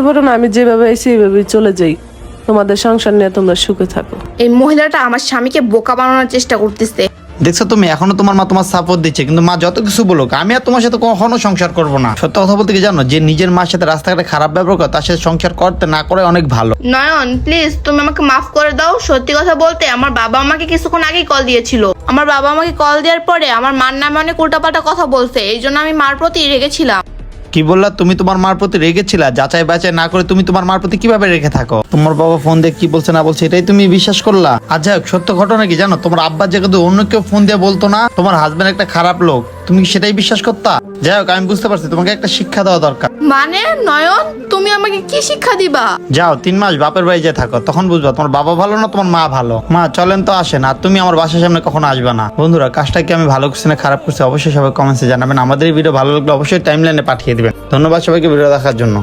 বলো না, আমি যেভাবে আইছি এইভাবেই চলে যাই, তোমাদের সংসার নিয়ে তোমরা সুখে থাকো। এই মহিলাটা আমার স্বামীকে বোকা বানানোর চেষ্টা করতেছে। দেখছো তুমি, এখনো তোমার মা তোমার সাপোর্ট দিচ্ছে, কিন্তু মা যত কিছু বলুক আমি আর তোমার সাথে কখনো সংসার করবো না। সত্য কথা বলতে কি জানো, যে নিজের মার সাথে রাস্তাঘাটে খারাপ ব্যবহার করে তার সাথে সংসার করতে না করে অনেক ভালো। নয়ন প্লিজ তুমি আমাকে মাফ করে দাও। সত্যি কথা বলতে আমার বাবা আমাকে কিছুক্ষণ আগেই কল দিয়েছিল। আমার বাবা আমাকে কল দেওয়ার পরে আমার মার নামে অনেক উল্টাপাল্টা কথা বলছে, এই জন্য আমি মার প্রতি রেগেছিলাম। কি বললা তুমি? তোমার মার প্রতি রেগেছিলা? যাচাই বাছাই না করে তুমি তোমার মার প্রতি কিভাবে রেখে থাকো? তোমার বাবা ফোন দিয়ে কি বলছে না বলছে এটাই তুমি বিশ্বাস করলা? আর যাই হোক, সত্য ঘটনা কি জানো, তোমার আব্বার জায়গায় অন্য কেউ ফোন দিয়ে বলতো না তোমার হাজবেন্ড একটা খারাপ লোক, তুমি কি সেটাই বিশ্বাস করতা? যাই হোক, আমি বুঝতে পারছি তোমাকে একটা শিক্ষা দেওয়া দরকার। মানে নয়ন তুমি আমাকে কি শিক্ষা দিবা? যাও 3 মাস বাপের বাড়ি যেয়ে থাকো, তখন বুঝবা তোমার বাবা ভালো না তোমার মা ভালো। মা চলেন তো আসেন, আর তুমি আমার বাসার সামনে কখনো আসবে না। বন্ধুরা, কাজটা কি আমি ভালো করছি না খারাপ করছি অবশ্যই সবাই কমেন্টসে জানাবেন। আমাদের এই ভিডিও ভালো লাগলে অবশ্যই টাইমলাইনে পাঠিয়ে দিবেন। ধন্যবাদ সবাইকে ভিডিও দেখার জন্য।